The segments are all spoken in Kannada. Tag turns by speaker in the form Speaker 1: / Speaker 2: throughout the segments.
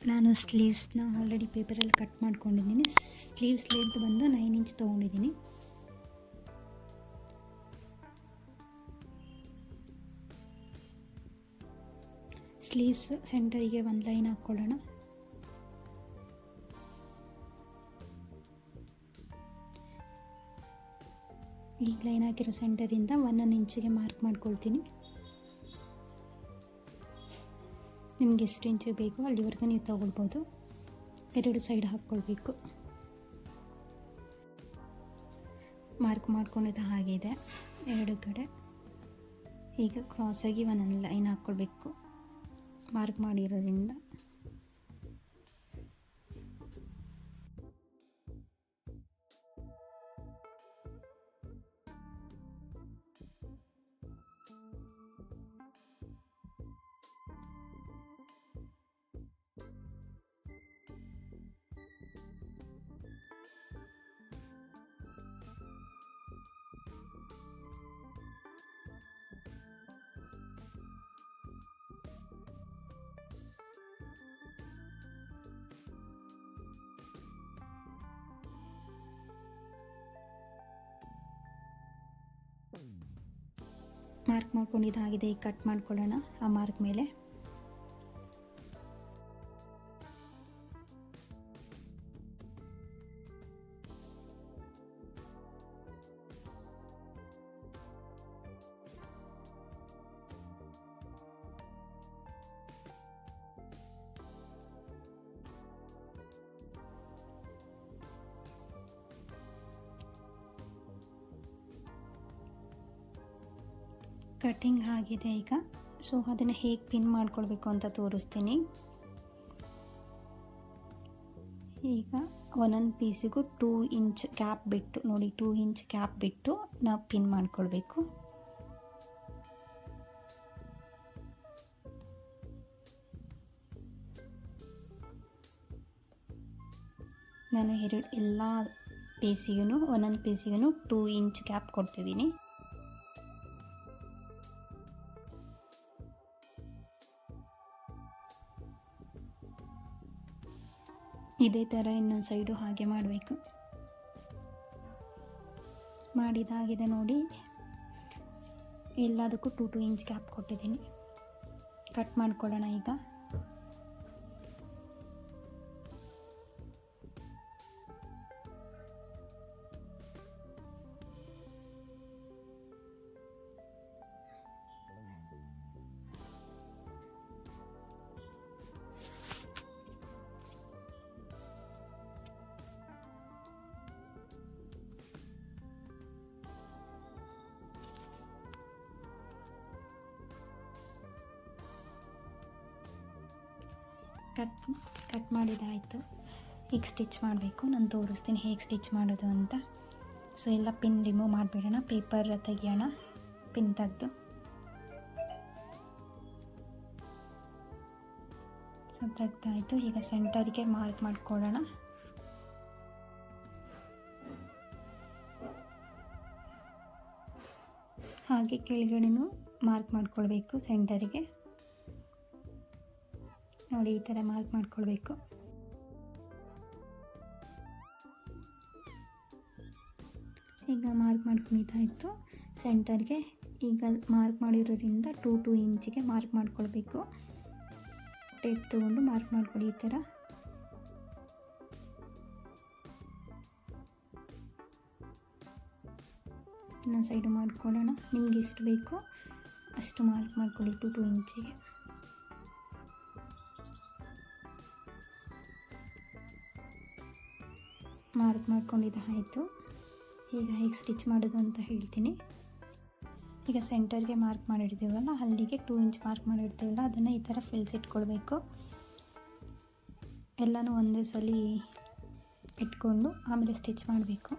Speaker 1: ನಾನು ಸ್ಲೀವ್ಸ್ನ ಆಲ್ರೆಡಿ ಪೇಪರಲ್ಲಿ ಕಟ್ ಮಾಡ್ಕೊಂಡಿದ್ದೀನಿ. ಸ್ಲೀವ್ಸ್ ಲೆಂತ್ ಬಂದು 9 ಇಂಚ್ ತೊಗೊಂಡಿದ್ದೀನಿ. ಸ್ಲೀವ್ಸ್ ಸೆಂಟರಿಗೆ ಒಂದು ಲೈನ್ ಹಾಕ್ಕೊಳ್ಳೋಣ. ಈ ಲೈನ್ ಹಾಕಿರೋ ಸೆಂಟರಿಂದ 1 ಇಂಚಿಗೆ ಮಾರ್ಕ್ ಮಾಡ್ಕೊಳ್ತೀನಿ. ನಿಮ್ಗೆ ಎಷ್ಟು ಇಂಚು ಬೇಕೋ ಅಲ್ಲಿವರೆಗೂ ನೀವು ತೊಗೊಳ್ಬೋದು. 2 ಸೈಡ್ ಹಾಕ್ಕೊಳ್ಬೇಕು. ಮಾರ್ಕ್ ಮಾಡ್ಕೊಂಡಿದ್ದು ಹಾಗೆ ಇದೆ 2 ಕಡೆ. ಈಗ ಕ್ರಾಸಾಗಿ ಒಂದೊಂದು ಲೈನ್ ಹಾಕ್ಕೊಳ್ಬೇಕು ಮಾರ್ಕ್ ಮಾಡಿರೋದ್ರಿಂದ. ಮಾರ್ಕ್ ಮಾಡ್ಕೊಂಡಿದ್ದಾಗಿದೆ. ಈಗ ಕಟ್ ಮಾಡ್ಕೊಳ್ಳೋಣ ಆ ಮಾರ್ಕ್ ಮೇಲೆ. ಕಟ್ಟಿಂಗ್ ಆಗಿದೆ ಈಗ. ಸೊ ಅದನ್ನು ಹೇಗೆ ಪಿನ್ ಮಾಡ್ಕೊಳ್ಬೇಕು ಅಂತ ತೋರಿಸ್ತೀನಿ. ಈಗ ಒಂದೊಂದು ಪೀಸಿಗೂ 2 ಇಂಚ್ ಗ್ಯಾಪ್ ಬಿಟ್ಟು ನೋಡಿ, 2 ಇಂಚ್ ಗ್ಯಾಪ್ ಬಿಟ್ಟು ನಾವು ಪಿನ್ ಮಾಡ್ಕೊಳ್ಬೇಕು. ನಾನು ಎಲ್ಲ ಪೀಸಿಗೂ ಒಂದೊಂದು ಪೀಸಿಗೂ 2 ಇಂಚ್ ಗ್ಯಾಪ್ ಕೊಡ್ತಿದ್ದೀನಿ. ಇದೇ ಥರ ಇನ್ನೊಂದು ಸೈಡು ಹಾಗೆ ಮಾಡಬೇಕು. ಮಾಡಿದಾಗಿದೆ ನೋಡಿ, ಎಲ್ಲದಕ್ಕೂ 2 ಇಂಚ್ ಗ್ಯಾಪ್ ಕೊಟ್ಟಿದ್ದೀನಿ. ಕಟ್ ಮಾಡ್ಕೊಳ್ಳೋಣ ಈಗ. ಕಟ್ ಮಾಡಿದಾಯಿತು. ಈಗ ಸ್ಟಿಚ್ ಮಾಡಬೇಕು. ನಾನು ತೋರಿಸ್ತೀನಿ ಹೇಗೆ ಸ್ಟಿಚ್ ಮಾಡೋದು ಅಂತ. ಸೊ ಎಲ್ಲ ಪಿನ್ ರಿಮೂವ್ ಮಾಡಿಬಿಡೋಣ. ಪೇಪರ್ ತೆಗಿಯೋಣ, ಪಿನ್ ತೆಗೆದು. ಸೊ ತೆಗ್ದಾಯಿತು. ಈಗ ಸೆಂಟರ್ಗೆ ಮಾರ್ಕ್ ಮಾಡ್ಕೊಳ್ಳೋಣ. ಹಾಗೆ ಕೆಳಗಡೆನೂ ಮಾರ್ಕ್ ಮಾಡ್ಕೊಳ್ಬೇಕು ಸೆಂಟರಿಗೆ. ನೋಡಿ ಈ ಥರ ಮಾರ್ಕ್ ಮಾಡ್ಕೊಳ್ಬೇಕು. ಈಗ ಮಾರ್ಕ್ ಮಾಡ್ಕೊಂಡಿದ್ದಾಯಿತು ಸೆಂಟರ್ಗೆ. ಈಗ ಮಾರ್ಕ್ ಮಾಡಿರೋದ್ರಿಂದ 2 ಇಂಚಿಗೆ ಮಾರ್ಕ್ ಮಾಡ್ಕೊಳ್ಬೇಕು. ಟೇಪ್ ತೊಗೊಂಡು ಮಾರ್ಕ್ ಮಾಡ್ಕೊಳ್ಳಿ ಈ ಥರ. ಇನ್ನೊಂದು ಸೈಡು ಮಾಡ್ಕೊಳ್ಳೋಣ. ನಿಮ್ಗೆ ಎಷ್ಟು ಬೇಕೋ ಅಷ್ಟು ಮಾರ್ಕ್ ಮಾಡ್ಕೊಳ್ಳಿ 2 ಇಂಚಿಗೆ. ಮಾರ್ಕ್ ಮಾಡ್ಕೊಂಡಿದ್ದಾಯಿತು. ಈಗ ಹೇಗೆ ಸ್ಟಿಚ್ ಮಾಡೋದು ಅಂತ ಹೇಳ್ತೀನಿ. ಈಗ ಸೆಂಟರ್ಗೆ ಮಾರ್ಕ್ ಮಾಡಿರ್ತೀವಲ್ಲ, ಅಲ್ಲಿಗೆ 2 ಇಂಚ್ ಮಾರ್ಕ್ ಮಾಡಿರ್ತೀವಲ್ಲ, ಅದನ್ನು ಈ ಥರ ಫಿಲ್ಸ್ ಇಟ್ಕೊಳ್ಬೇಕು. ಎಲ್ಲನೂ ಒಂದೇ ಸಲ ಇಟ್ಕೊಂಡು ಆಮೇಲೆ ಸ್ಟಿಚ್ ಮಾಡಬೇಕು.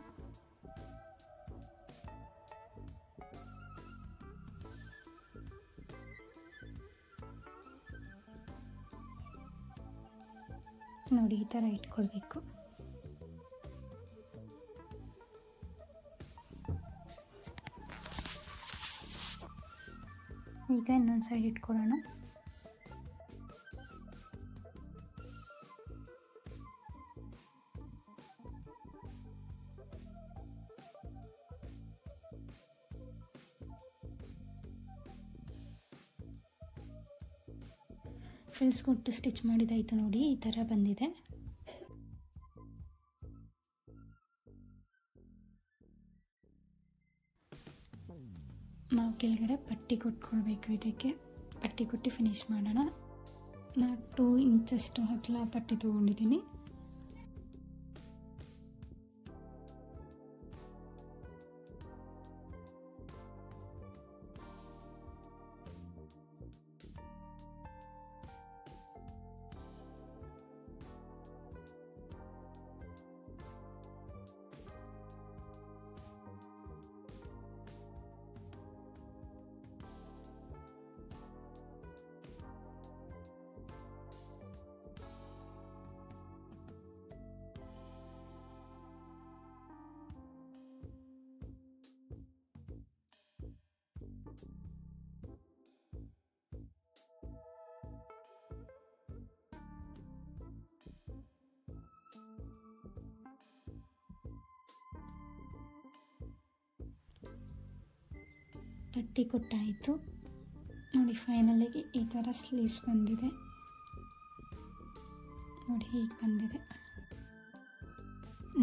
Speaker 1: ನೋಡಿ ಈ ಥರ ಇಟ್ಕೊಳ್ಬೇಕು. ಈಗ ಇನ್ನೊಂದು ಸೈಡ್ ಇಟ್ಕೊಳ್ಳೋಣ. ಫ್ರಿಲ್ಸ್ ಕೊಟ್ಟು ಸ್ಟಿಚ್ ಮಾಡಿದಾಯಿತು ನೋಡಿ, ಈ ಥರ ಬಂದಿದೆ. ನಾವು ಕೆಳಗಡೆ ಪಟ್ಟಿ ಕೊಟ್ಕೊಳ್ಬೇಕು. ಇದಕ್ಕೆ ಪಟ್ಟಿ ಕೊಟ್ಟು ಫಿನಿಶ್ ಮಾಡೋಣ. ನಾನು 2 ಇಂಚಷ್ಟು ಅಗಲ ಪಟ್ಟಿ ತೊಗೊಂಡಿದ್ದೀನಿ. ಪಟ್ಟಿ ಕೊಟ್ಟಾಯಿತು ನೋಡಿ. ಫೈನಲಿಗೆ ಈ ಥರ ಸ್ಲೀವ್ಸ್ ಬಂದಿದೆ ನೋಡಿ, ಹೀಗೆ ಬಂದಿದೆ.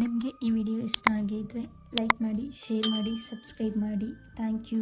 Speaker 1: ನಿಮಗೆ ಈ ವಿಡಿಯೋ ಇಷ್ಟ ಆಗಿದ್ದರೆ ಲೈಕ್ ಮಾಡಿ, ಶೇರ್ ಮಾಡಿ, ಸಬ್ಸ್ಕ್ರೈಬ್ ಮಾಡಿ. Thank you.